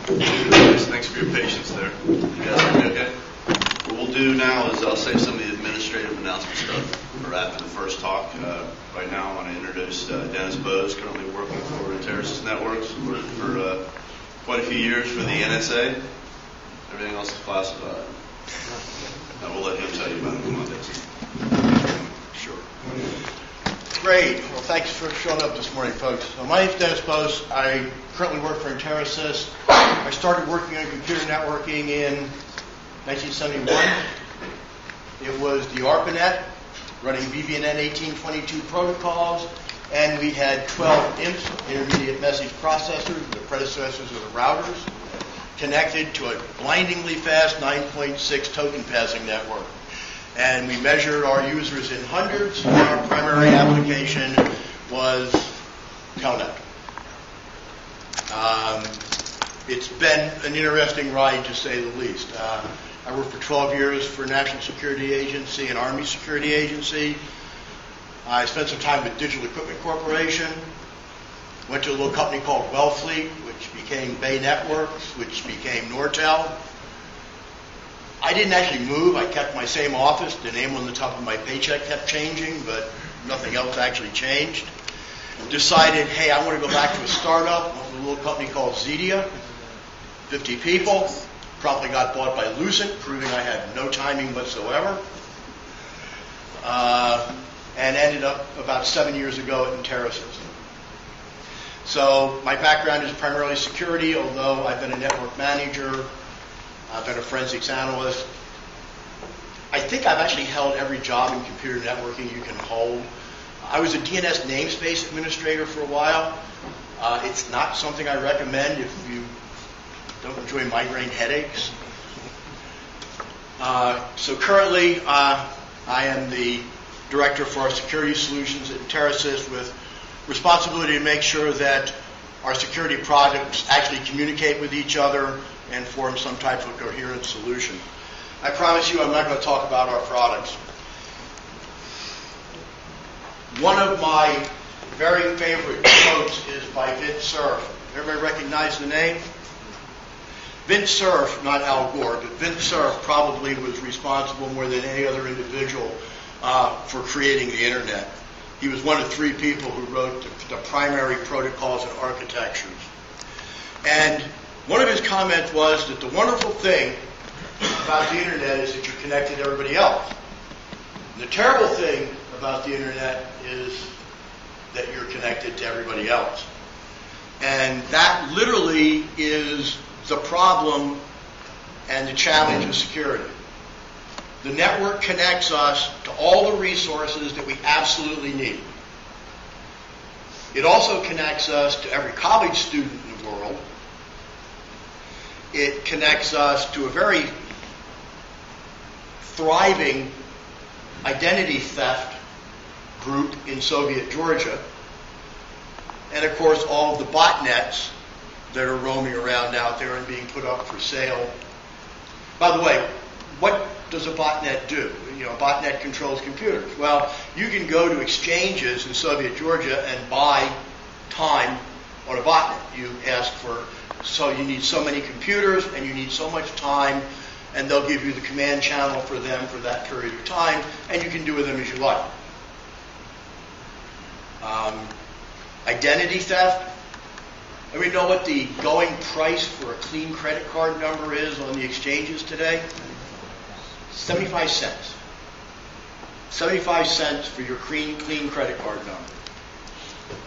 Thanks for your patience there. You guys hear me okay? What we'll do now is I'll say some of the administrative announcement stuff for after the first talk. Right now I want to introduce Denis Boas, currently working for TerraSys Networks, worked for quite a few years for the NSA. Everything else is classified. I will let him tell you about it. Come on, Denis. Sure. Great. Well, thanks for showing up this morning, folks. So my name's Denis Boas. I currently work for TerraSys. I started working on computer networking in 1971. It was the ARPANET, running BBNN 1822 protocols, and we had 12 IMPs, intermediate message processors, the predecessors of the routers, connected to a blindingly fast 9.6 token passing network. And we measured our users in hundreds, and our primary application was Telnet. It's been an interesting ride, to say the least. I worked for 12 years for a National Security Agency, an Army Security Agency. I spent some time with Digital Equipment Corporation, went to a little company called Wellfleet, which became Bay Networks, which became Nortel. I didn't actually move. I kept my same office. The name on the top of my paycheck kept changing, but nothing else actually changed. Decided, hey, I want to go back to a startup. Went to a little company called Zedia, 50 people. Promptly got bought by Lucent, proving I had no timing whatsoever. And ended up about 7 years ago at TerraSys. So my background is primarily security, although I've been a network manager. I've been a forensics analyst. I think I've actually held every job in computer networking you can hold. I was a DNS namespace administrator for a while. It's not something I recommend if you don't enjoy migraine headaches. So currently, I am the director for our security solutions at TerraSys, with responsibility to make sure that our security products actually communicate with each other and form some type of coherent solution. I promise you I'm not going to talk about our products. One of my very favorite quotes is by Vint Cerf. Everybody recognize the name? Vint Cerf, not Al Gore, but Vint Cerf probably was responsible more than any other individual for creating the internet. He was one of 3 people who wrote the primary protocols and architectures. And one of his comments was that the wonderful thing about the internet is that you're connected to everybody else. And the terrible thing about the internet is that you're connected to everybody else. And that literally is the problem and the challenge of security. The network connects us to all the resources that we absolutely need. It also connects us to every college student in the world. It connects us to a very thriving identity theft group in Soviet Georgia. And of course, all of the botnets that are roaming around out there and being put up for sale. By the way, what does a botnet do? You know, a botnet controls computers. Well, you can go to exchanges in Soviet Georgia and buy time on a botnet. You ask for, so you need so many computers and you need so much time, and they'll give you the command channel for them for that period of time, and you can do with them as you like. Identity theft. Everybody know what the going price for a clean credit card number is on the exchanges today? 75 cents. 75 cents for your clean credit card number.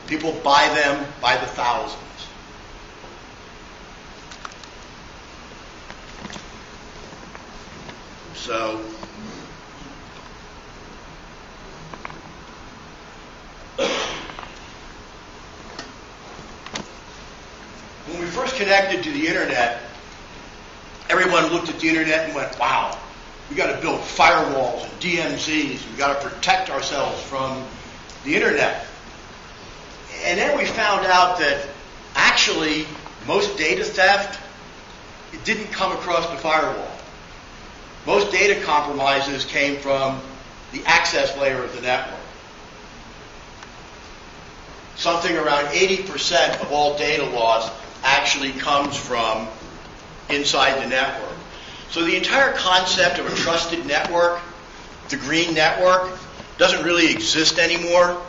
People buy them by the thousands. So, when we first connected to the internet, everyone looked at the internet and went, wow, we got to build firewalls and DMZs. We got to protect ourselves from the internet. And then we found out that actually most data theft, it didn't come across the firewall. Most data compromises came from the access layer of the network. Something around 80% of all data loss actually comes from inside the network. So the entire concept of a trusted network, the green network, doesn't really exist anymore.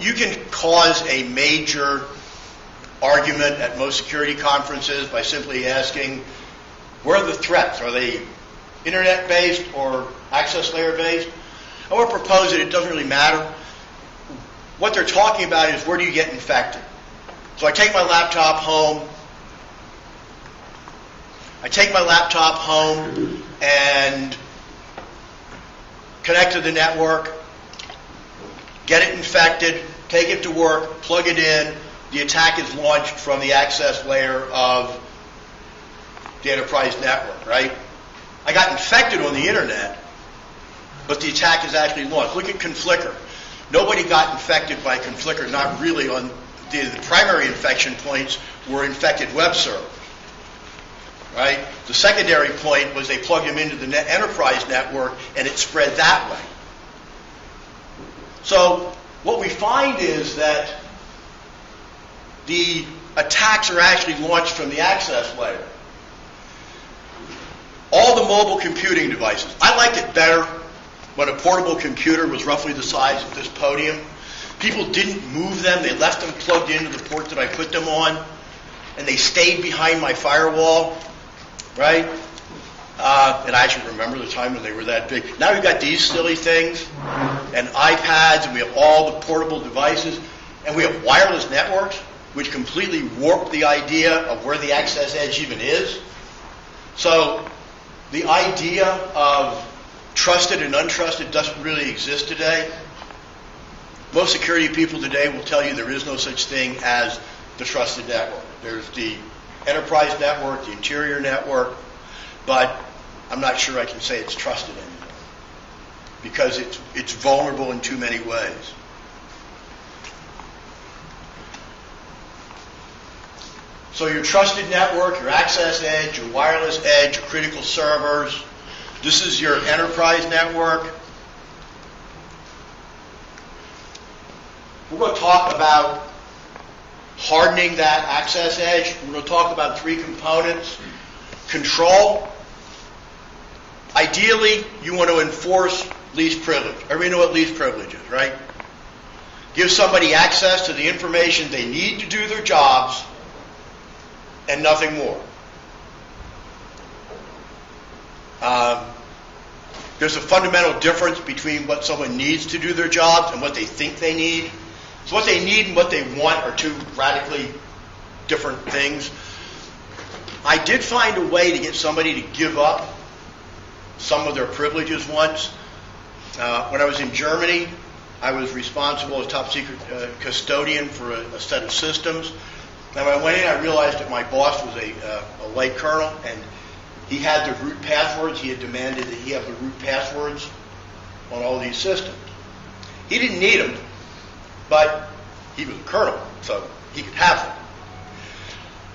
You can cause a major argument at most security conferences by simply asking, where are the threats? Are they internet-based or access layer-based? I want to propose that it doesn't really matter. What they're talking about is, where do you get infected? So I take my laptop home. And connect to the network, get it infected, take it to work, plug it in. The attack is launched from the access layer of the enterprise network, right? I got infected on the internet, but the attack is actually launched. Look at Conflicker. Nobody got infected by Conflicker, not really. On the primary infection points were infected web servers, right? The secondary point was they plugged them into the enterprise network and it spread that way. So what we find is that the attacks are actually launched from the access layer. All the mobile computing devices. I liked it better when a portable computer was roughly the size of this podium. People didn't move them. They left them plugged into the port that I put them on, and they stayed behind my firewall, right? And I actually remember the time when they were that big. Now we've got these silly things, and iPads, and we have all the portable devices, and we have wireless networks, which completely warp the idea of where the access edge even is. So the idea of trusted and untrusted doesn't really exist today. Most security people today will tell you there is no such thing as the trusted network. There's the enterprise network, the interior network, but I'm not sure I can say it's trusted anymore because it's vulnerable in too many ways. So your trusted network, your access edge, your wireless edge, your critical servers. This is your enterprise network. We're going to talk about hardening that access edge. We're going to talk about three components. Control. Ideally, you want to enforce least privilege. Everybody know what least privilege is, right? Give somebody access to the information they need to do their jobs and nothing more. There's a fundamental difference between what someone needs to do their jobs and what they think they need. So what they need and what they want are two radically different things. I did find a way to get somebody to give up some of their privileges once. When I was in Germany, I was responsible as top secret custodian for a set of systems. And when I went in, I realized that my boss was a light colonel, and he had the root passwords. He had demanded that he have the root passwords on all these systems. He didn't need them, but he was a colonel, so he could have them.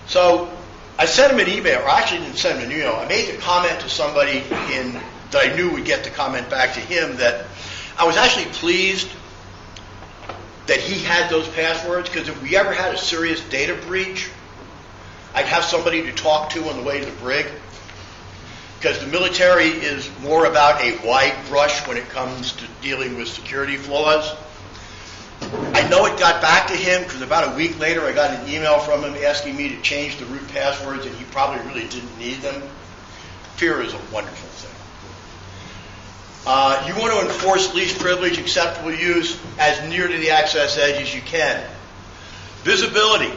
So I sent him an email, or I actually didn't send him an email. I made the comment to somebody that I knew would get the comment back to him that I was actually pleased that he had those passwords, because if we ever had a serious data breach, I'd have somebody to talk to on the way to the brig. Because the military is more about a wide brush when it comes to dealing with security flaws. I know it got back to him because about a week later I got an email from him asking me to change the root passwords, and he probably really didn't need them. Fear is a wonderful thing. You want to enforce least privilege, acceptable use as near to the access edge as you can. Visibility.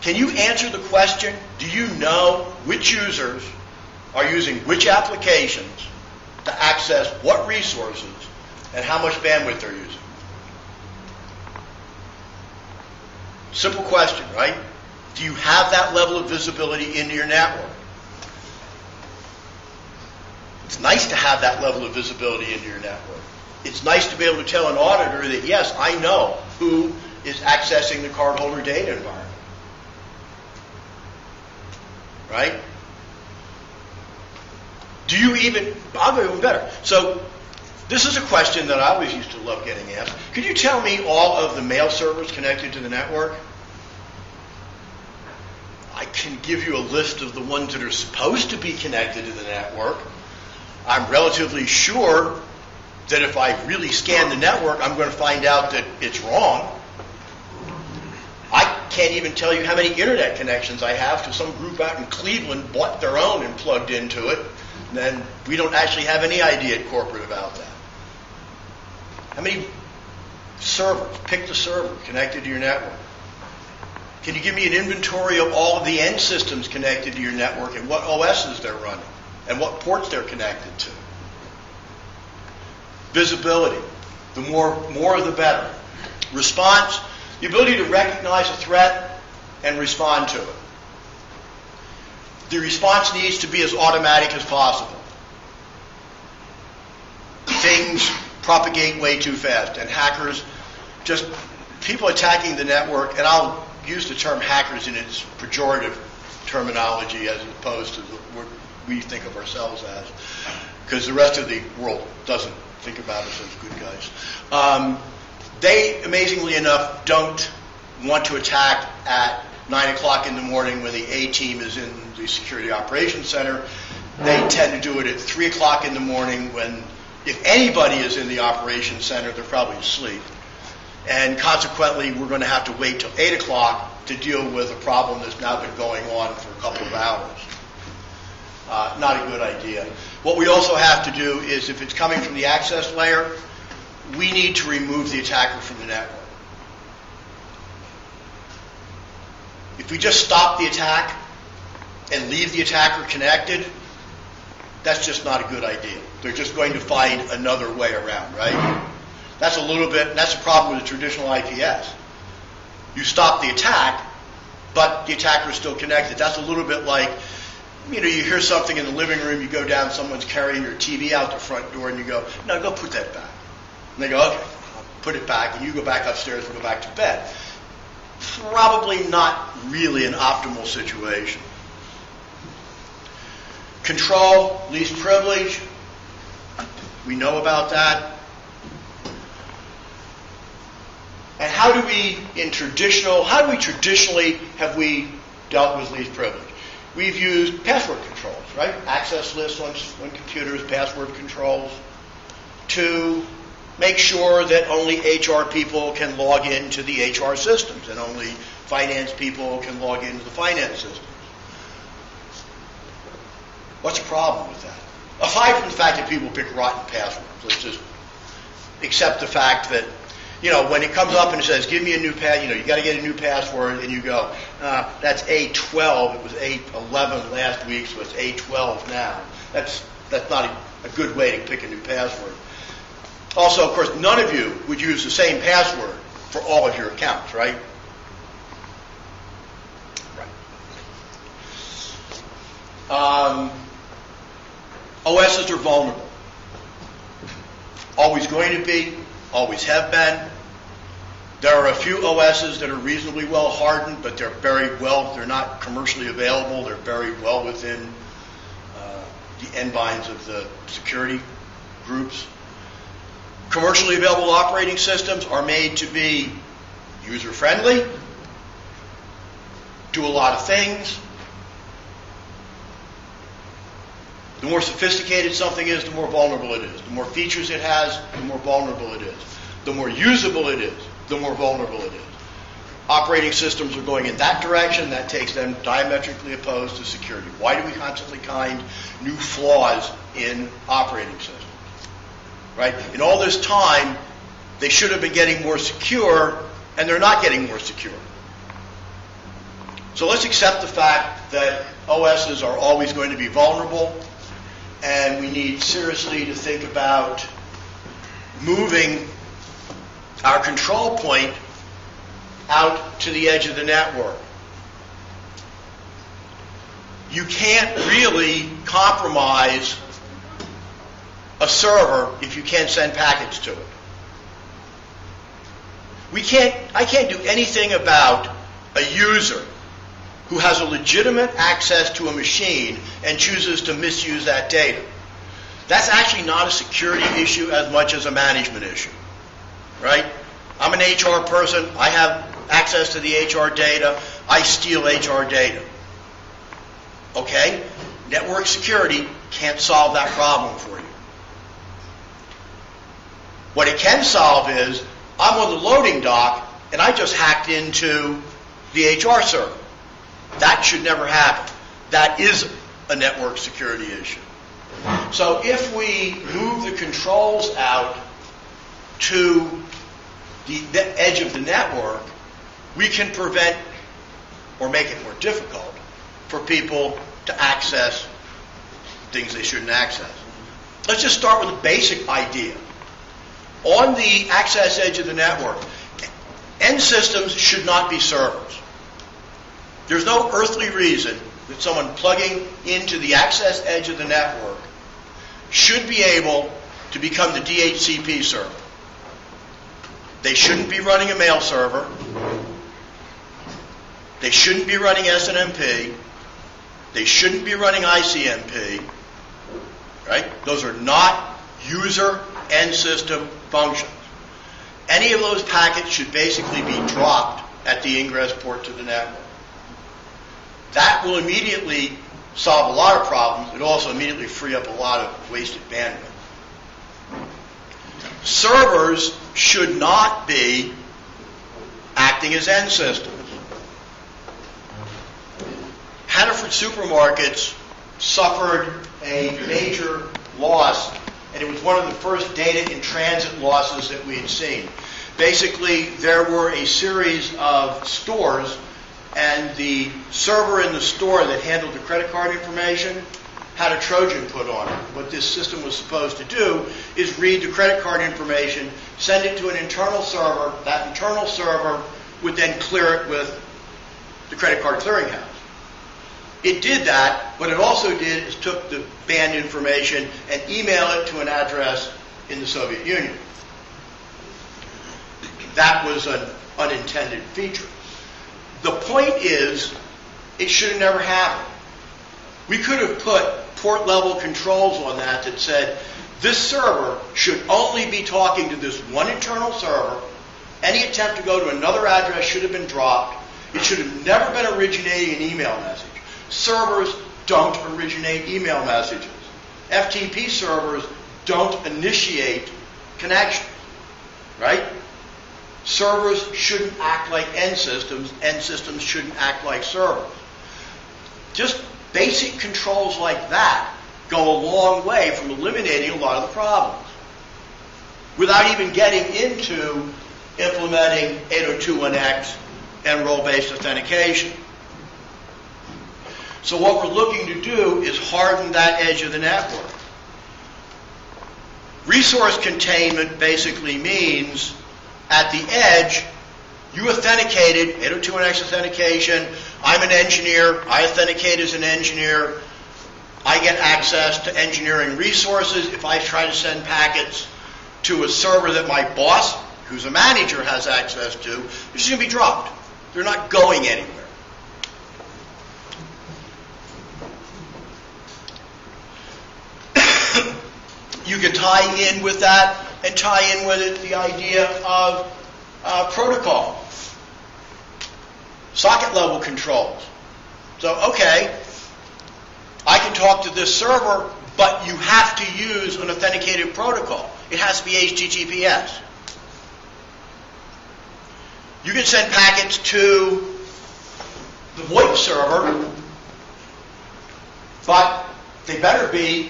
Can you answer the question, do you know which users are using which applications to access what resources and how much bandwidth they're using? Simple question, right? Do you have that level of visibility into your network? It's nice to have that level of visibility into your network. It's nice to be able to tell an auditor that, yes, I know who is accessing the cardholder data environment. Right? Do you even, I'll go even better. So this is a question that I always used to love getting asked. Could you tell me all of the mail servers connected to the network? can give you a list of the ones that are supposed to be connected to the network. I'm relatively sure that if I really scan the network, I'm going to find out that it's wrong. I can't even tell you how many internet connections I have because some group out in Cleveland bought their own and plugged into it. And then we don't actually have any idea at corporate about that. How many servers, pick the server, connected to your network? Can you give me an inventory of all of the end systems connected to your network and what OSs they're running and what ports they're connected to? Visibility. The more the better. Response. The ability to recognize a threat and respond to it. The response needs to be as automatic as possible. Things propagate way too fast, and hackers, just people attacking the network, and I'll use the term hackers in its pejorative terminology as opposed to what we think of ourselves as, because the rest of the world doesn't think about us as good guys. They, amazingly enough, don't want to attack at 9 o'clock in the morning when the A team is in the Security Operations Center. They tend to do it at 3 o'clock in the morning when, if anybody is in the Operations Center, they're probably asleep. And consequently, we're going to have to wait till 8 o'clock to deal with a problem that's now been going on for a couple of hours. Not a good idea. What we also have to do is, if it's coming from the access layer, we need to remove the attacker from the network. If we just stop the attack and leave the attacker connected, that's just not a good idea. They're just going to find another way around, right? That's a problem with the traditional IPS. You stop the attack, but the attacker is still connected. That's a little bit like, you hear something in the living room, you go down, someone's carrying your TV out the front door, and you go, no, go put that back. And they go, okay, I'll put it back, and you go back upstairs and go back to bed. Probably not really an optimal situation. Control, least privilege. We know about that. And how do we traditionally have we dealt with least privilege? We've used password controls, right? Access lists on computers, password controls, to make sure that only HR people can log into the HR systems and only finance people can log into the finance systems. What's the problem with that? Aside from the fact that people pick rotten passwords, let's just accept the fact that, when it comes up and it says, give me a new you got to get a new password, and you go, that's A12, it was A11 last week, so it's A12 now. That's not a good way to pick a new password. Also, of course, none of you would use the same password for all of your accounts, right? Right. OSs are vulnerable. Always going to be, always have been. There are a few OSs that are reasonably well hardened, but they're not commercially available. They're very well within the endbines of the security groups. Commercially available operating systems are made to be user-friendly, do a lot of things. The more sophisticated something is, the more vulnerable it is. The more features it has, the more vulnerable it is. The more usable it is, the more vulnerable it is. Operating systems are going in that direction. That takes them diametrically opposed to security. Why do we constantly find new flaws in operating systems? Right? In all this time, they should have been getting more secure, and they're not getting more secure. So let's accept the fact that OSs are always going to be vulnerable, and we need seriously to think about moving our control point out to the edge of the network. You can't really compromise a server if you can't send packets to it. I can't do anything about a user who has a legitimate access to a machine and chooses to misuse that data. That's actually not a security issue as much as a management issue, right? I'm an HR person. I have access to the HR data. I steal HR data. Okay? Network security can't solve that problem for you. What it can solve is, I'm on the loading dock, and I just hacked into the HR server. That should never happen. That is a network security issue. So if we move the controls out to the edge of the network, we can prevent or make it more difficult for people to access things they shouldn't access. Let's just start with a basic idea. On the access edge of the network, end systems should not be servers. There's no earthly reason that someone plugging into the access edge of the network should be able to become the DHCP server. They shouldn't be running a mail server. They shouldn't be running SNMP. They shouldn't be running ICMP. Right? Those are not user end system functions. Any of those packets should basically be dropped at the ingress port to the network. That will immediately solve a lot of problems. It also immediately free up a lot of wasted bandwidth. Servers should not be acting as end systems. Hack3rcon supermarkets suffered a major loss, and it was one of the first data in transit losses that we had seen. Basically, there were a series of stores, and the server in the store that handled the credit card information had a Trojan put on it. What this system was supposed to do is read the credit card information, send it to an internal server. That internal server would then clear it with the credit card clearinghouse. It did that. What it also did is took the banned information and emailed it to an address in the Soviet Union. That was an unintended feature. The point is, it should have never happened. We could have put port level controls on that that said, this server should only be talking to this one internal server. Any attempt to go to another address should have been dropped. It should have never been originating an email message. Servers don't originate email messages. FTP servers don't initiate connections, right? Servers shouldn't act like end systems. End systems shouldn't act like servers. Just basic controls like that go a long way from eliminating a lot of the problems without even getting into implementing 802.1x and role-based authentication. So what we're looking to do is harden that edge of the network. Resource containment basically means at the edge, you authenticated, 802.1x authentication, I'm an engineer, I authenticate as an engineer, I get access to engineering resources. If I try to send packets to a server that my boss, who's a manager, has access to, they're just going to be dropped. They're not going anywhere. You can tie in with that and tie in with it the idea of protocol. Socket level controls. So, okay, I can talk to this server, but you have to use an authenticated protocol. It has to be HTTPS. You can send packets to the VoIP server, but they better be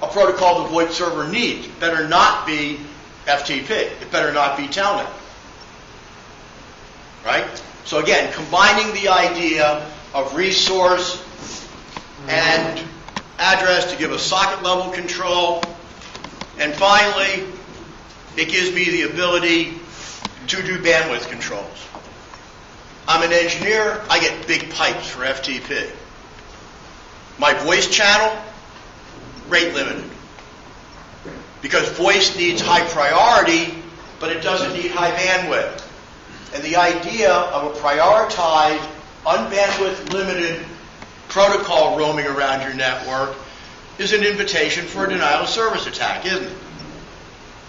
a protocol the VoIP server needs. It better not be FTP. It better not be Telnet. Right? So again, combining the idea of resource and address to give a socket level control. And finally, it gives me the ability to do bandwidth controls. I'm an engineer, I get big pipes for FTP. My voice channel, rate limited. Because voice needs high priority, but it doesn't need high bandwidth. And the idea of a prioritized, unbandwidth limited protocol roaming around your network is an invitation for a denial of service attack, isn't it?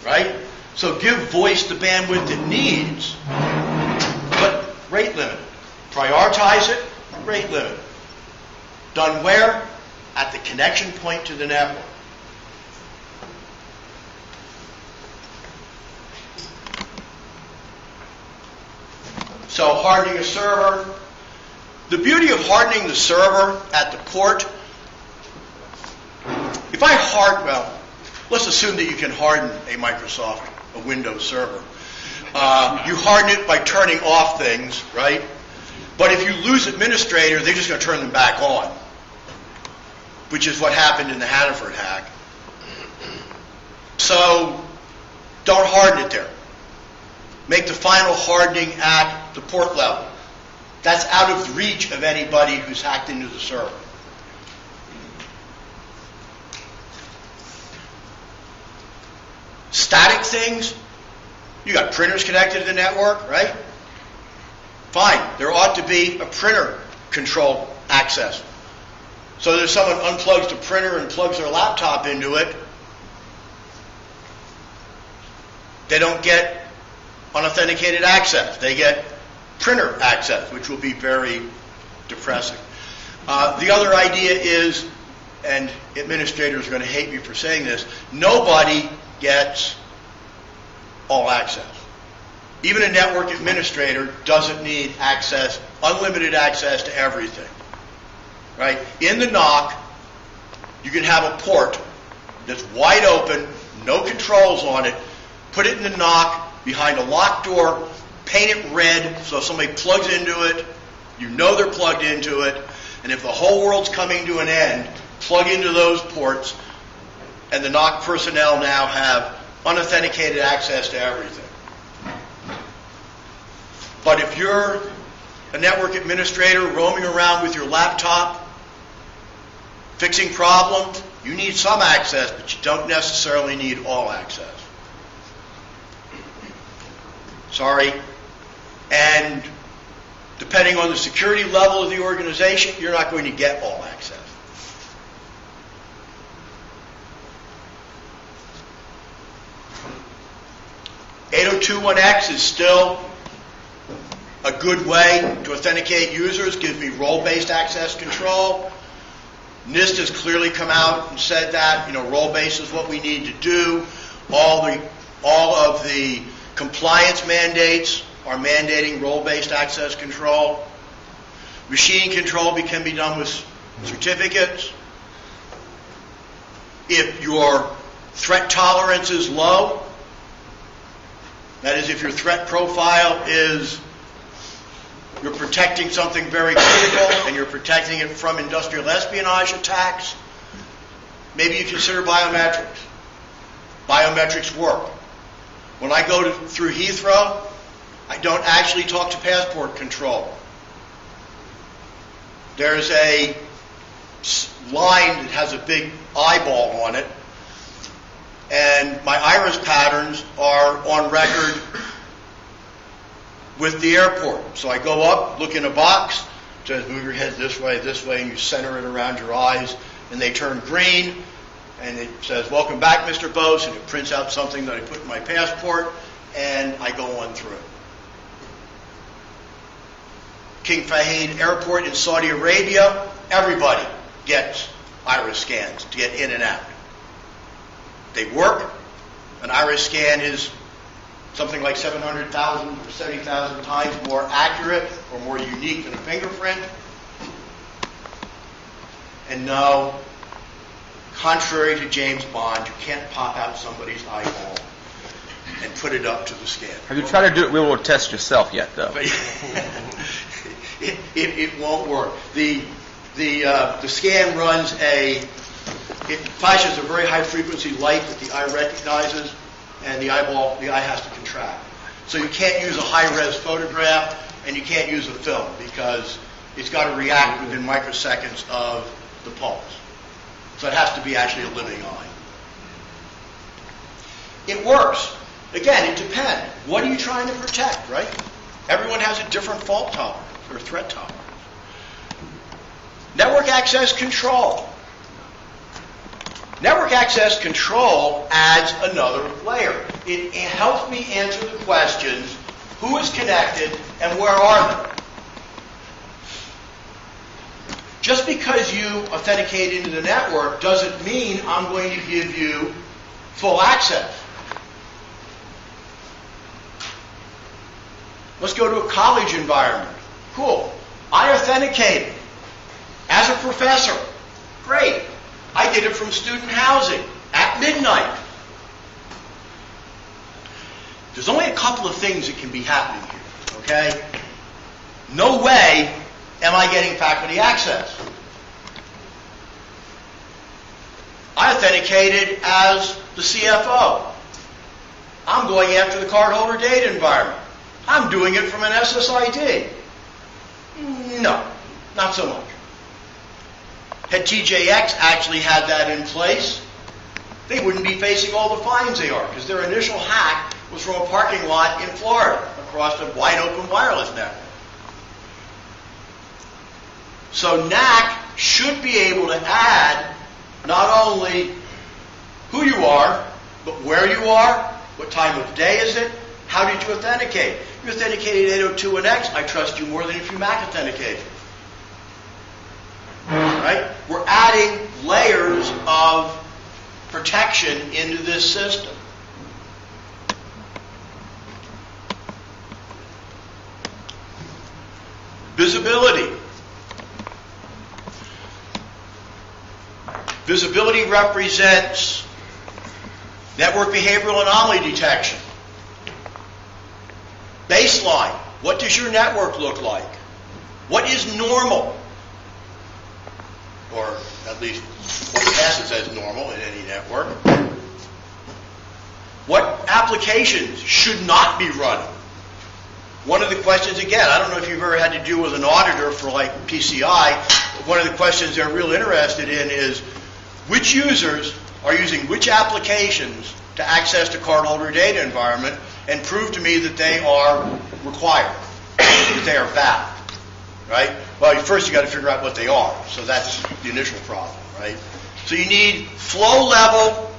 Right? So give voice the bandwidth it needs, but rate limited. Prioritize it, rate limited. Done where? At the connection point to the network. So hardening a server. The beauty of hardening the server at the port, if I let's assume that you can harden a Microsoft, a Windows server. You harden it by turning off things, right? But if you lose administrator, they're just going to turn them back on, which is what happened in the Hack3rcon hack. So don't harden it there. Make the final hardening at the port level. That's out of the reach of anybody who's hacked into the server. Static things, you got printers connected to the network, right? Fine, there ought to be a printer control access. So that if someone unplugs the printer and plugs their laptop into it, they don't get unauthenticated access. They get printer access, which will be very depressing. The other idea is, and administrators are going to hate me for saying this, nobody gets all access. Even a network administrator doesn't need access, unlimited access to everything. Right? In the NOC, you can have a port that's wide open, no controls on it, put it in the NOC behind a locked door, paint it red so if somebody plugs into it, you know they're plugged into it, and if the whole world's coming to an end, plug into those ports, and the NOC personnel now have unauthenticated access to everything. But if you're a network administrator roaming around with your laptop, fixing problems, you need some access, but you don't necessarily need all access. Sorry. And depending on the security level of the organization, you're not going to get all access. .802.1x is still a good way to authenticate users, gives me role-based access control. NIST has clearly come out and said that, role-based is what we need to do. All of the compliance mandates are mandating role-based access control. Machine control can be done with certificates. If your threat tolerance is low, that is, if your threat profile is you're protecting something very critical and you're protecting it from industrial espionage attacks, maybe you consider biometrics. Biometrics work. When I go through Heathrow, I don't actually talk to passport control. There's a line that has a big eyeball on it, and my iris patterns are on record with the airport. So I go up, look in a box, it says move your head this way, and you center it around your eyes, and they turn green, and it says, welcome back, Mr. Bose, and it prints out something that I put in my passport, and I go on through. King Fahd Airport in Saudi Arabia, everybody gets iris scans to get in and out. They work. An iris scan is something like 700,000 or 70,000 times more accurate or more unique than a fingerprint. And no, contrary to James Bond, you can't pop out somebody's eyeball and put it up to the scan. Have you tried to do it real world test yourself yet, though? It won't work. The scan runs it flashes a very high frequency light that the eye recognizes, and the eye has to contract. So you can't use a high-res photograph, and you can't use a film because it's got to react within microseconds of the pulse. So it has to be actually a living eye. It works. Again, it depends. What are you trying to protect, right? Everyone has a different fault tolerance or threat tolerance. Network access control. Network access control adds another layer. It helps me answer the questions, who is connected and where are they? Just because you authenticate into the network doesn't mean I'm going to give you full access. Let's go to a college environment. Cool. I authenticated as a professor. Great. I did it from student housing at midnight. There's only a couple of things that can be happening here, okay? No way am I getting faculty access. I authenticated as the CFO. I'm going after the cardholder data environment. I'm doing it from an SSID. No, not so much. Had TJX actually had that in place, they wouldn't be facing all the fines they are, because their initial hack was from a parking lot in Florida across a wide open wireless network. So NAC should be able to add not only who you are, but where you are, what time of day is it, how did you authenticate? You authenticated 802.1x, I trust you more than if you MAC authenticated. Right? We're adding layers of protection into this system. Visibility. Visibility represents network behavioral anomaly detection. Baseline. What does your network look like? What is normal? Or at least what passes as normal in any network. What applications should not be running? One of the questions, again, I don't know if you've ever had to deal with an auditor for like PCI, but one of the questions they're real interested in is which users are using which applications to access the cardholder data environment, and prove to me that they are required, that they are valid, right? Well, first you got to figure out what they are, so that's the initial problem, right? So you need flow-level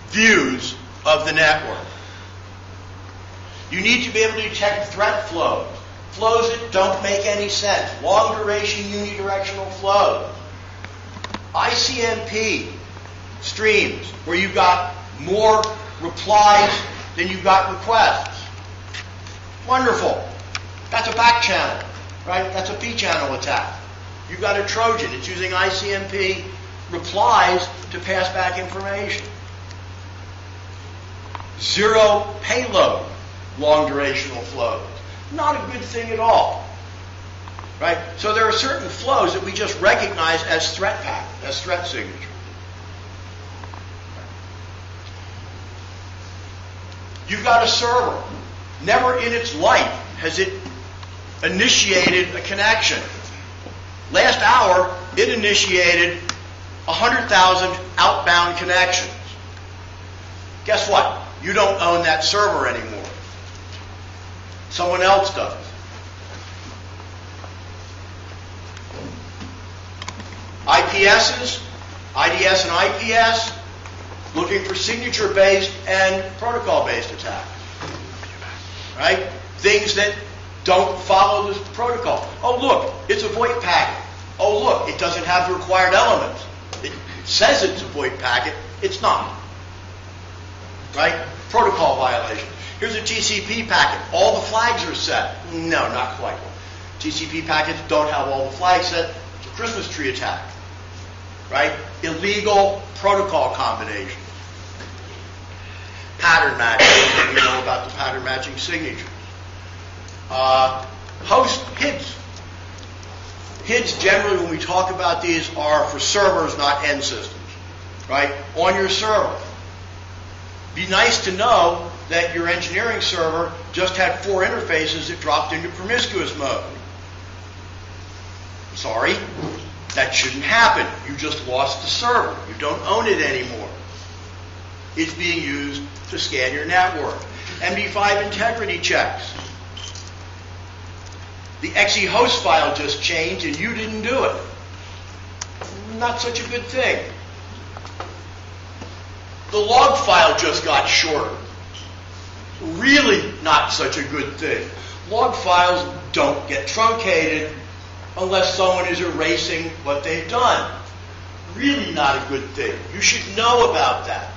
views of the network. You need to be able to detect threat flows, flows that don't make any sense, long-duration unidirectional flows, ICMP streams where you've got more replies than you've got requests. Wonderful. That's a back channel, right? That's a P-channel attack. You've got a Trojan. It's using ICMP replies to pass back information. Zero payload long-durational flows. Not a good thing at all, right? So there are certain flows that we just recognize as threat packet, as threat signature. You've got a server. Never in its life has it initiated a connection. Last hour, it initiated 100,000 outbound connections. Guess what? You don't own that server anymore. Someone else does. IPSs, IDS and IPS, looking for signature-based and protocol-based attacks. Right? Things that don't follow the protocol. Oh, look, it's a VoIP packet. Oh, look, it doesn't have the required elements. It says it's a VoIP packet. It's not. Right? Protocol violation. Here's a TCP packet. All the flags are set. No, not quite. TCP packets don't have all the flags set. It's a Christmas tree attack. Right? Illegal protocol combination. Pattern matching. We know about the pattern matching signatures. Host HIDs. HIDs generally, when we talk about these, are for servers, not end systems. Right? On your server. Be nice to know that your engineering server just had 4 interfaces that dropped into promiscuous mode. Sorry, that shouldn't happen. You just lost the server. You don't own it anymore. It's being used to scan your network. MD5 integrity checks. The exe host file just changed and you didn't do it. Not such a good thing. The log file just got shorter. Really not such a good thing. Log files don't get truncated unless someone is erasing what they've done. Really not a good thing. You should know about that.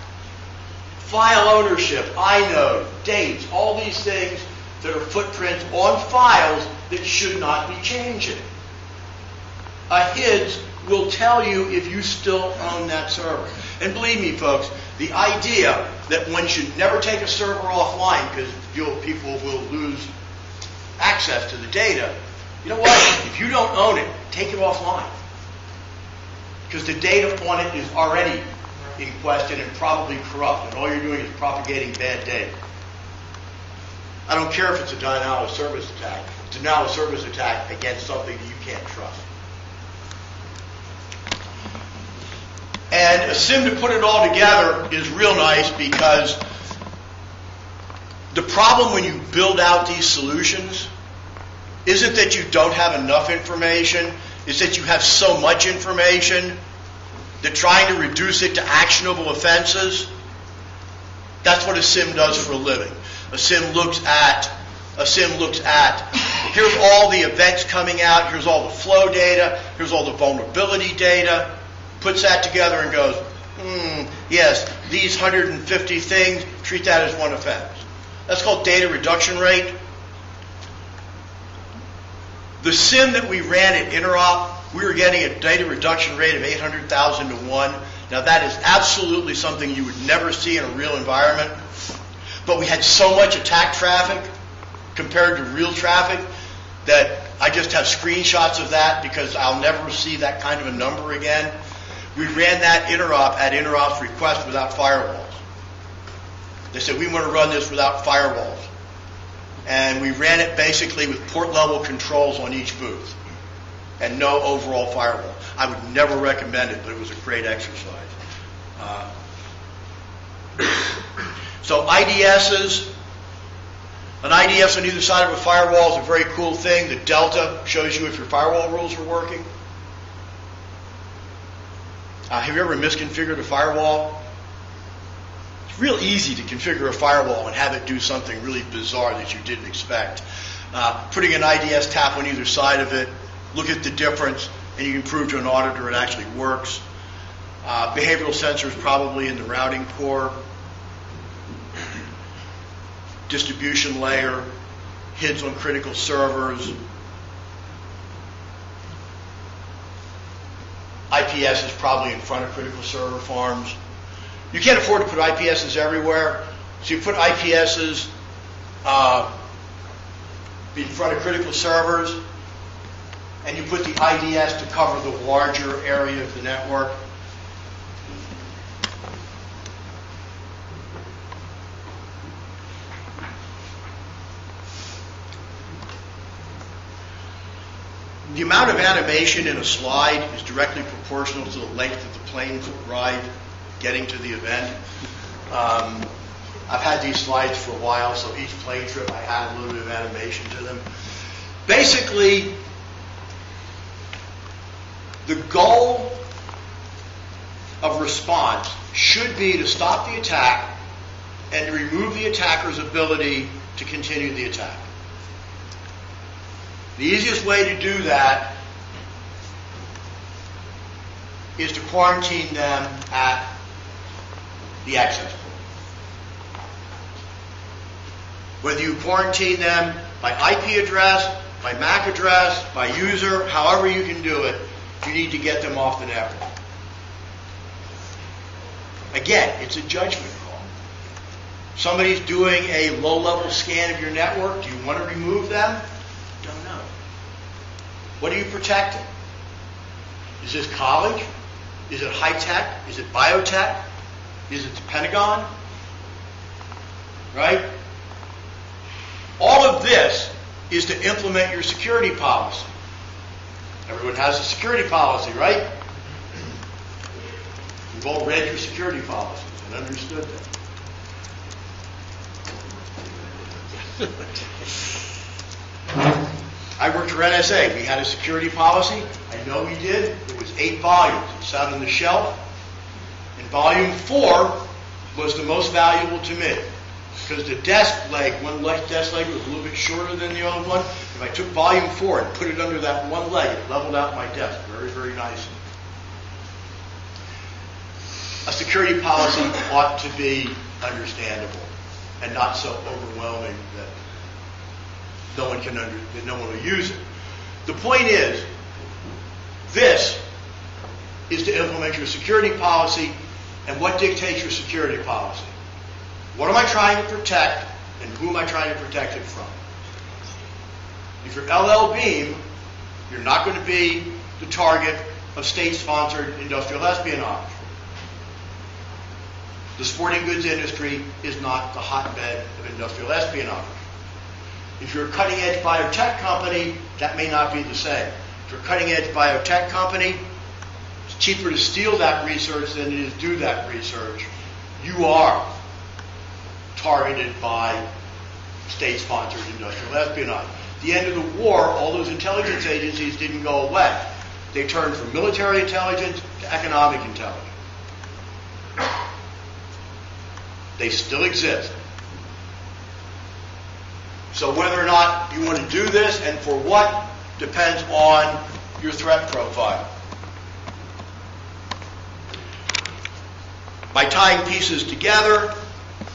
File ownership, inode, dates, all these things that are footprints on files that should not be changing. A HIDS will tell you if you still own that server. And believe me, folks, the idea that one should never take a server offline because people will lose access to the data, you know what? If you don't own it, take it offline. Because the data on it is already in question and probably corrupt, and all you're doing is propagating bad data. I don't care if it's a denial of service attack. It's a denial of service attack against something that you can't trust. And a SIM to put it all together is real nice because the problem when you build out these solutions isn't that you don't have enough information, it's that you have so much information that trying to reduce it to actionable offenses, that's what a SIM does for a living. A SIM looks at, here's all the events coming out, here's all the flow data, here's all the vulnerability data, puts that together and goes, yes, these 150 things, treat that as one offense. That's called data reduction rate. The SIM that we ran at Interop, we were getting a data reduction rate of 800,000 to 1. Now that is absolutely something you would never see in a real environment. But we had so much attack traffic compared to real traffic that I just have screenshots of that because I'll never see that kind of a number again. We ran that at Interop's request without firewalls. They said, we want to run this without firewalls. And we ran it basically with port level controls on each booth and no overall firewall. I would never recommend it, but it was a great exercise. So IDSs, an IDS on either side of a firewall is a very cool thing. The delta shows you if your firewall rules are working. Have you ever misconfigured a firewall? It's real easy to configure a firewall and have it do something really bizarre that you didn't expect. Putting an IDS tap on either side of it, look at the difference, and you can prove to an auditor it actually works. Behavioral sensors probably in the routing core. Distribution layer, HIDS on critical servers. IPS is probably in front of critical server farms. You can't afford to put IPSs everywhere, so you put IPSs in front of critical servers, and you put the IDS to cover the larger area of the network. The amount of animation in a slide is directly proportional to the length of the plane ride getting to the event. I've had these slides for a while, so each plane trip I had a little bit of animation to them. Basically, the goal of response should be to stop the attack and to remove the attacker's ability to continue the attack. The easiest way to do that is to quarantine them at the access point. Whether you quarantine them by IP address, by MAC address, by user, however you can do it, you need to get them off the network. Again, it's a judgment call. Somebody's doing a low-level scan of your network. Do you want to remove them? Don't know. What are you protecting? Is this college? Is it high tech? Is it biotech? Is it the Pentagon? Right? All of this is to implement your security policy. Everyone has a security policy, right? We've all read your security policies and understood them. I worked for NSA. We had a security policy. I know we did. It was 8 volumes. It sat on the shelf. And volume 4 was the most valuable to me because the desk leg, one desk leg was a little bit shorter than the other one, If I took volume 4 and put it under that one leg, it leveled out my desk very, very nicely. A security policy ought to be understandable and not so overwhelming that no one will use it. The point is, this is to implement your security policy, and what dictates your security policy? What am I trying to protect, and who am I trying to protect it from? If you're LL Beam, you're not going to be the target of state-sponsored industrial espionage. The sporting goods industry is not the hotbed of industrial espionage. If you're a cutting-edge biotech company, that may not be the same. If you're a cutting-edge biotech company, it's cheaper to steal that research than it is do that research. You are targeted by state-sponsored industrial espionage. At the end of the war, all those intelligence agencies didn't go away. They turned from military intelligence to economic intelligence. They still exist. So whether or not you want to do this and for what depends on your threat profile. By tying pieces together,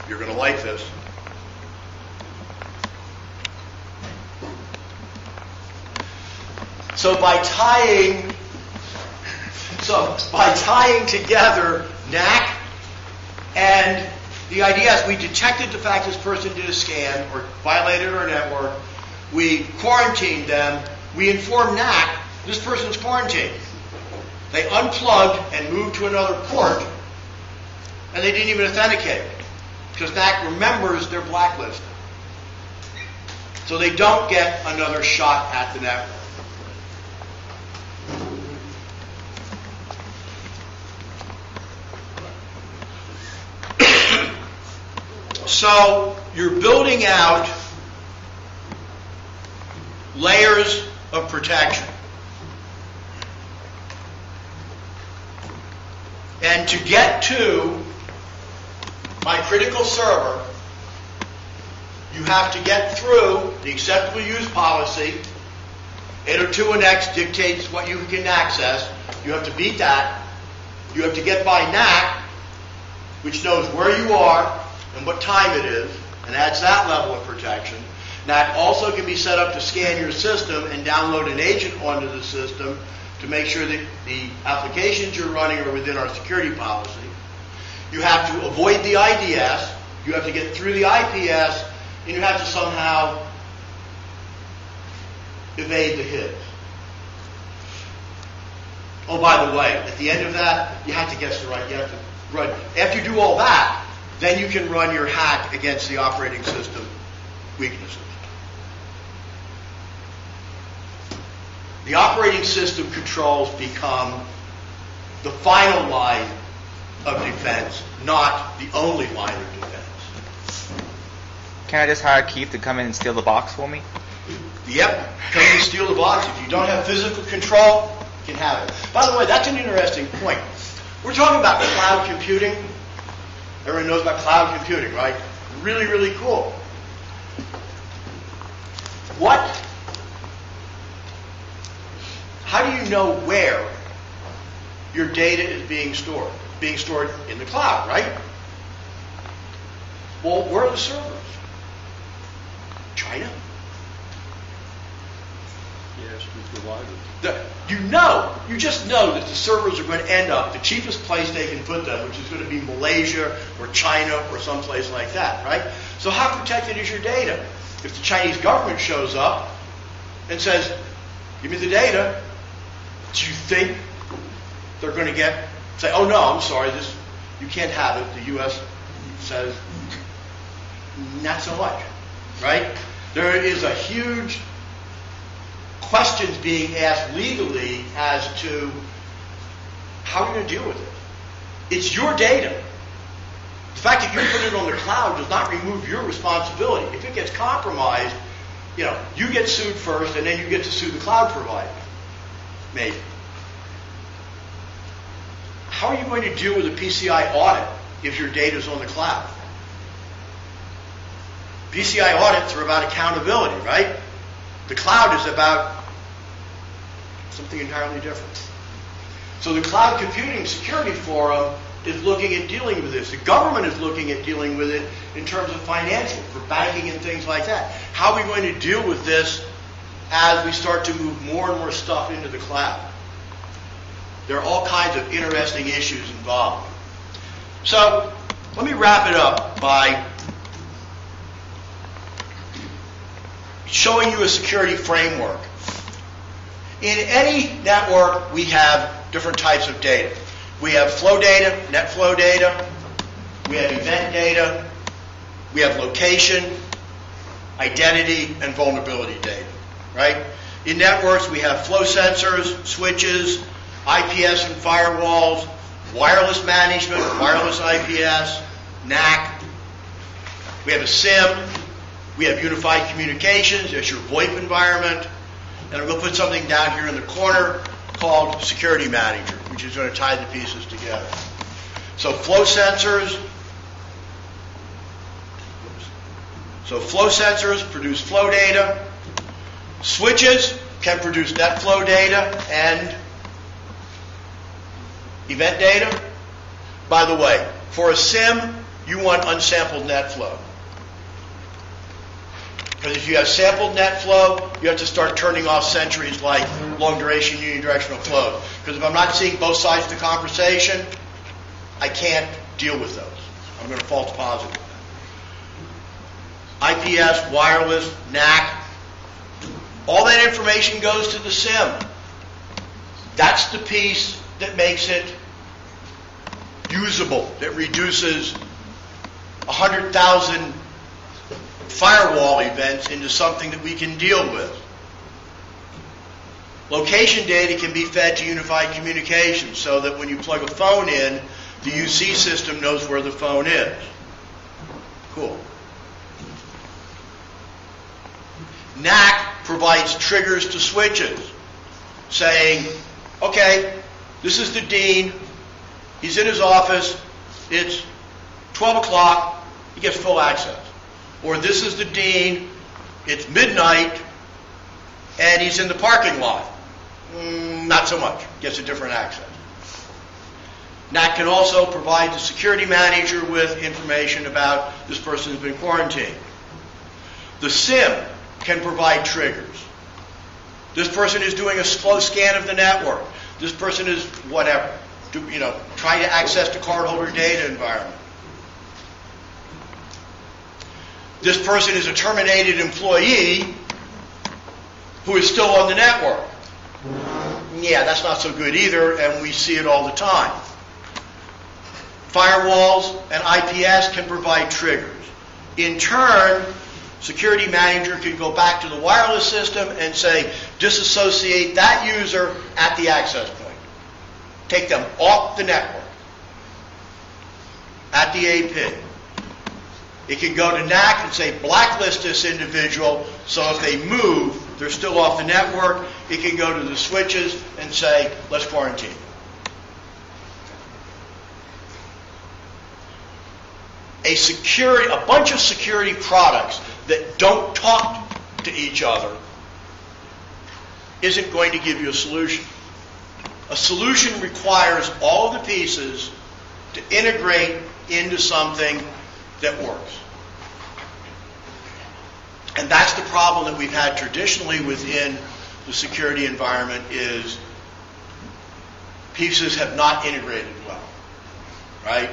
you're going to like this. So by tying together NAC and the IDS, we detected the fact this person did a scan or violated our network. We quarantined them. We informed NAC this person's quarantined. They unplugged and moved to another port, and they didn't even authenticate because NAC remembers they're blacklisted. So they don't get another shot at the network. So you're building out layers of protection. And to get to my critical server, you have to get through the acceptable use policy. 802.1x dictates what you can access. You have to beat that. You have to get by NAC, which knows where you are and what time it is, and adds that level of protection. NAC also can be set up to scan your system and download an agent onto the system to make sure that the applications you're running are within our security policy. You have to avoid the IDS, you have to get through the IPS, and you have to somehow evade the hits. Oh, by the way, at the end of that, you have to guess the right, you have to run. After you do all that, then you can run your hack against the operating system weaknesses. The operating system controls become the final line of defense, not the only line of defense. Can I just hire Keith to come in and steal the box for me? Yep, come in and steal the box. If you don't have physical control, you can have it. By the way, that's an interesting point. We're talking about cloud computing. Everyone knows about cloud computing, right? Really, really cool. How do you know where your data is being stored? Being stored in the cloud, right? Well, where are the servers? China? Yes, we provided. You just know that the servers are going to end up the cheapest place they can put them, which is going to be Malaysia or China or someplace like that, right? So how protected is your data? If the Chinese government shows up and says, give me the data, do you think they're going to say, oh no, I'm sorry, you can't have it. The U.S. says, not so much, right? There is a huge questions being asked legally as to how are you going to deal with it. It's your data. The fact that you put it on the cloud does not remove your responsibility. If it gets compromised, you get sued first, and then you get to sue the cloud provider. Maybe. How are you going to deal with a PCI audit if your data is on the cloud? PCI audits are about accountability, right? The cloud is about something entirely different. So the Cloud Computing Security Forum is looking at dealing with this. The government is looking at dealing with it in terms of financial, for banking and things like that. How are we going to deal with this as we start to move more and more stuff into the cloud? There are all kinds of interesting issues involved. So let me wrap it up by showing you a security framework. In any network, we have different types of data. We have flow data, net flow data, we have event data, we have location, identity, and vulnerability data, right? In networks, we have flow sensors, switches, IPS and firewalls, wireless management, wireless IPS, NAC. We have a SIM. We have unified communications. There's your VoIP environment. And I'm going to put something down here in the corner called Security Manager, which is going to tie the pieces together. So flow sensors. So flow sensors produce flow data. Switches can produce net flow data and event data. By the way, for a SIM, you want unsampled net flow. Because if you have sampled net flow, you have to start turning off sentries like long duration unidirectional flow. Because if I'm not seeing both sides of the conversation, I can't deal with those. I'm going to false positive. IPS, wireless, NAC, all that information goes to the SIM. That's the piece that makes it usable, that reduces 100,000 firewall events into something that we can deal with. Location data can be fed to unified communications so that when you plug a phone in, the UC system knows where the phone is. Cool. NAC provides triggers to switches saying, okay, this is the dean, he's in his office, it's 12 o'clock, he gets full access. Or this is the dean, it's midnight, and he's in the parking lot. Not so much, gets a different access. NAC can also provide the security manager with information about this person has been quarantined. The SIM can provide triggers. This person is doing a slow scan of the network. This person is whatever, trying to access the cardholder data environment. This person is a terminated employee who is still on the network. Yeah, that's not so good either, and we see it all the time. Firewalls and IPS can provide triggers. In turn, Security Manager can go back to the wireless system and say, disassociate that user at the access point. Take them off the network at the AP. It can go to NAC and say, blacklist this individual, so if they move, they're still off the network. It can go to the switches and say, let's quarantine. A bunch of security products that don't talk to each other isn't going to give you a solution. A solution requires all of the pieces to integrate into something that works. And that's the problem that we've had traditionally within the security environment is pieces have not integrated well, right?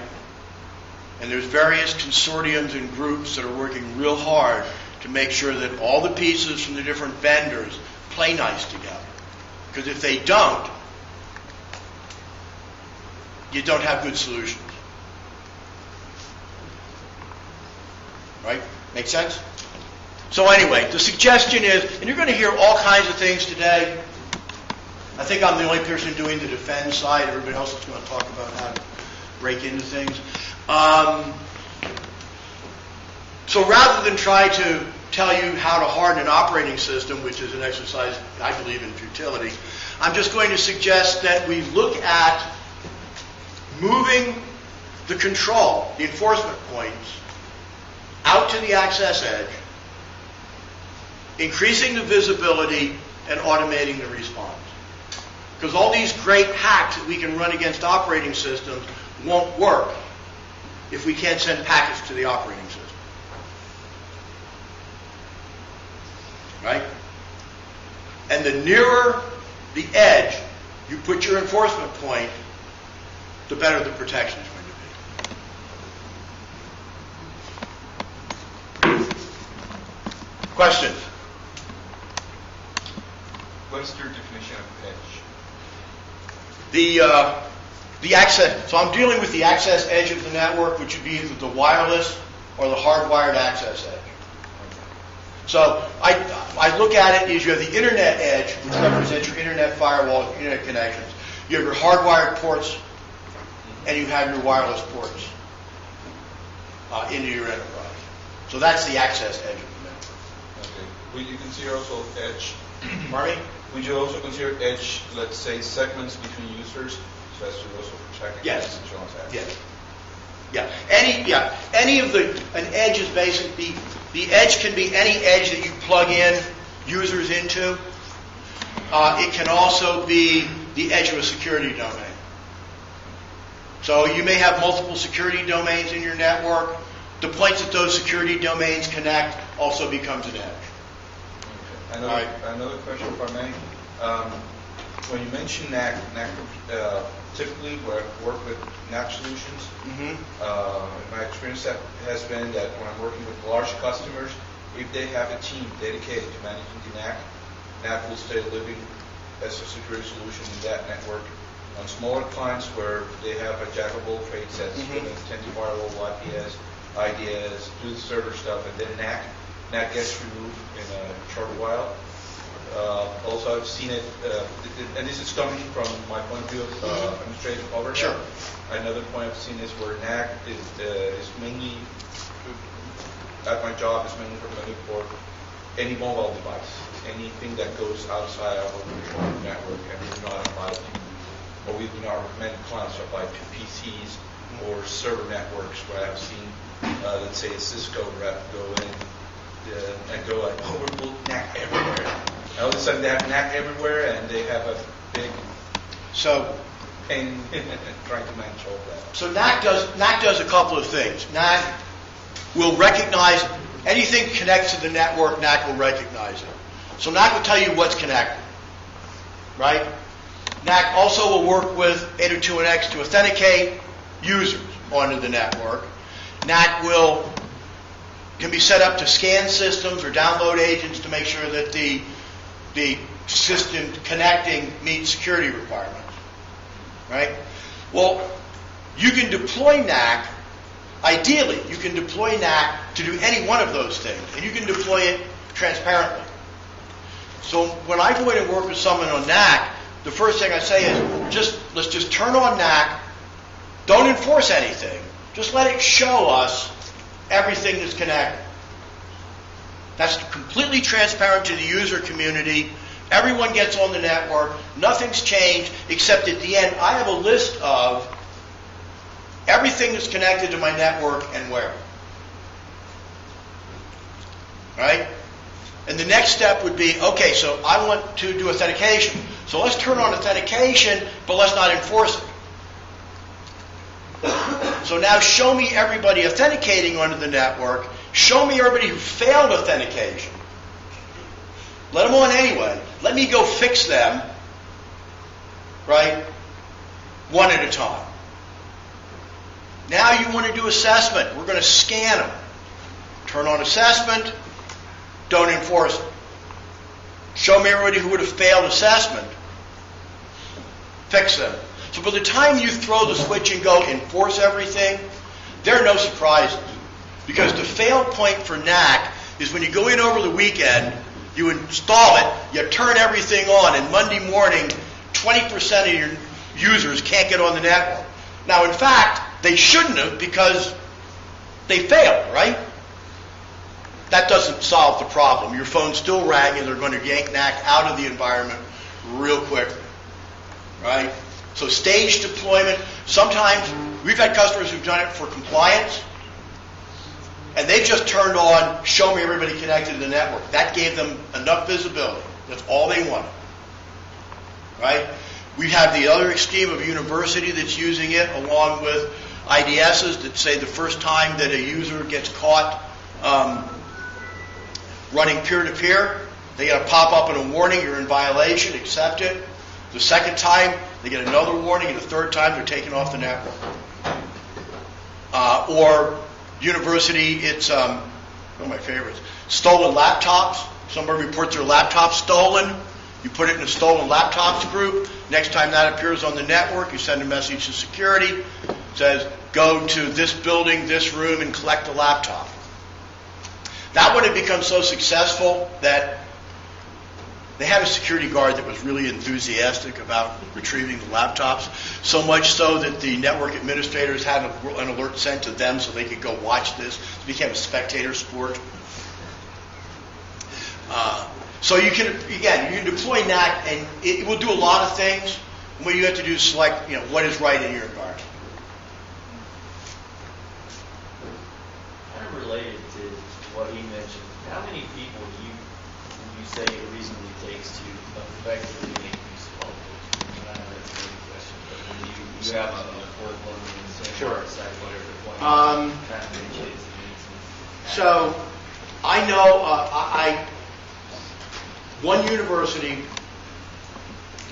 And there's various consortiums and groups that are working real hard to make sure that all the pieces from the different vendors play nice together. Because if they don't, you don't have good solutions. Right? Make sense? So anyway, the suggestion is, and you're going to hear all kinds of things today. I think I'm the only person doing the defend side. Everybody else is going to talk about how to break into things. So rather than try to tell you how to harden an operating system, which is an exercise, I believe, in futility, I'm just going to suggest that we look at moving the control, the enforcement points, out to the access edge increasing the visibility and automating the response. Because all these great hacks that we can run against operating systems won't work if we can't send packets to the operating system. Right? And the nearer the edge you put your enforcement point, the better the protection is going to be. Questions? What's your definition of edge? The access. So I'm dealing with the access edge of the network, which would be either the wireless or the hardwired access edge. So I look at it as you have the internet edge, which represents your internet firewall, internet connections. You have your hardwired ports, and you have your wireless ports into your enterprise. So that's the access edge of the network. Okay. Would you consider also edge? Pardon me? Would you also consider edge, let's say, segments between users, so as to also protect Yes. against transactions? Yes. Any of an edge is basically, the edge can be any edge that you plug in users into. It can also be the edge of a security domain. So you may have multiple security domains in your network. The points that those security domains connect also becomes an edge. Okay. Another question, if I may. When you mention NAC, typically where I work with NAC solutions, my experience has been that when I'm working with large customers, if they have a team dedicated to managing the NAC will stay living as a security solution in that network. On smaller clients where they have a jack of all trades that's going to tend to firewall, IPS, IDS, do the server stuff, and then NAC gets removed in a short while. Also, I've seen it, and this is coming from my point of view of administrative overhead. Sure. Another point I've seen is where NAC is mainly, at my job, is mainly recommended for any mobile device, anything that goes outside of a control network, and we're not applied to, or we do not recommend clients to apply to PCs or server networks where I've seen, let's say, a Cisco rep go in and go like, oh, we're building NAC everywhere. And all of a sudden they have NAC everywhere and they have a big pain trying to manage all that. So NAC does a couple of things. NAC will recognize anything connects to the network, NAC will recognize it. So NAC will tell you what's connected, right? NAC also will work with 802.1x to authenticate users onto the network. NAC can be set up to scan systems or download agents to make sure that the system connecting meets security requirements, right? Well, you can deploy NAC, ideally, you can deploy NAC to do any one of those things, and you can deploy it transparently. So when I go in and work with someone on NAC, the first thing I say is, let's just turn on NAC, don't enforce anything, just let it show us everything that's connected. That's completely transparent to the user community. Everyone gets on the network. Nothing's changed, except at the end, I have a list of everything that's connected to my network and where. Right? And the next step would be, okay, so I want to do authentication. So let's turn on authentication, but let's not enforce it. So now show me everybody authenticating onto the network. Show me everybody who failed authentication. Let them on anyway. Let me go fix them, right, one at a time. Now you want to do assessment. We're going to scan them. Turn on assessment. Don't enforce it. Show me everybody who would have failed assessment. Fix them. So by the time you throw the switch and go enforce everything, there are no surprises. Because the fail point for NAC is when you go in over the weekend, you install it, you turn everything on, and Monday morning, 20% of your users can't get on the network. Now, in fact, they shouldn't have because they failed, right? That doesn't solve the problem. Your phone still rang and they're going to yank NAC out of the environment real quick, right? So staged deployment. Sometimes we've had customers who've done it for compliance. And they just turned on, show me everybody connected to the network. That gave them enough visibility. That's all they wanted. Right? We have the other extreme of university that's using it, along with IDSs that say the first time that a user gets caught running peer-to-peer, they get a pop-up and a warning, you're in violation, accept it. The second time, they get another warning, and the third time, they're taken off the network. Or university, it's one of my favorites, stolen laptops. Somebody reports their laptop stolen. You put it in a stolen laptops group. Next time that appears on the network, you send a message to security. It says, go to this building, this room, and collect the laptop. That one had become so successful that they had a security guard that was really enthusiastic about retrieving the laptops, so much so that the network administrators had an alert sent to them so they could go watch this. It became a spectator sport. So you can deploy NAC, and it will do a lot of things. What you have to do is select, what is right in your environment. Kind of related to what he mentioned, how many people would you say it reasonably takes to effectively make use of all those? I know that's a big question, but when you have a workload in the same site, whatever deployment, kind of many kids that needs some. So I know one university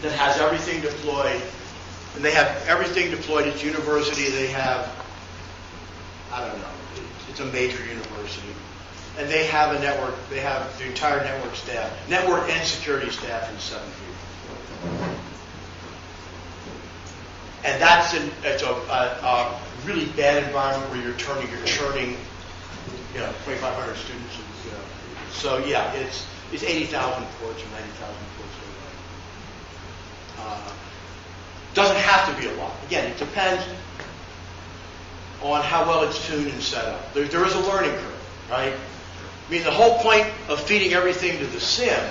that has everything deployed, and they have everything deployed at university. They have, I don't know, it's a major university. And they have a network, they have the entire network staff, network and security staff in 7 people. And it's a really bad environment where you're churning, 2,500 students. So yeah, it's 80,000 ports or 90,000 ports. Doesn't have to be a lot. Again, it depends on how well it's tuned and set up. There is a learning curve, right? I mean, the whole point of feeding everything to the SIM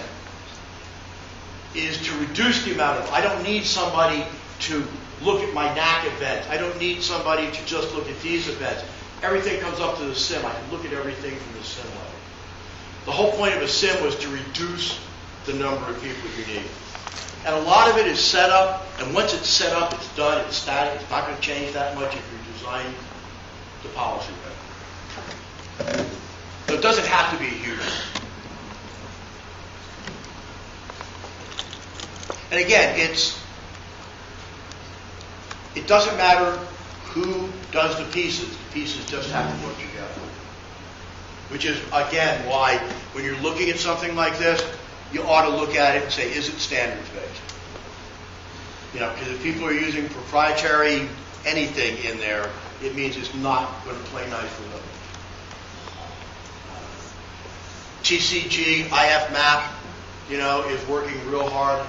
is to reduce the amount of, I don't need somebody to look at my NAC events. I don't need somebody to just look at these events. Everything comes up to the SIM. I can look at everything from the SIM level. The whole point of a SIM was to reduce the number of people you need. And a lot of it is set up, and once it's set up, it's done, it's static. It's not going to change that much if you design the policy better. So it doesn't have to be huge. And again, it doesn't matter who does the pieces. The pieces just have to work together. Which is, again, why when you're looking at something like this, you ought to look at it and say, is it standards-based? Because if people are using proprietary anything in there, it means it's not going to play nice for them. TCG, IFMAP, is working real hard.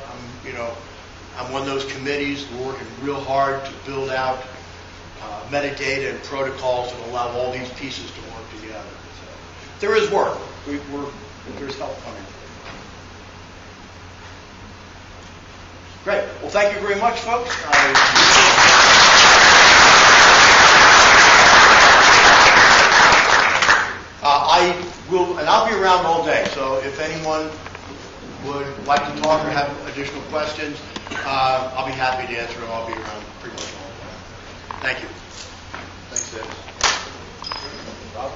I'm one of those committees. We're working real hard to build out metadata and protocols that allow all these pieces to work together. So, there is work. There's help coming. Great. Well, thank you very much, folks. I'll be around all day. So if anyone would like to talk or have additional questions, I'll be happy to answer them. I'll be around pretty much all day. Thank you. Thanks, Dennis. Rob?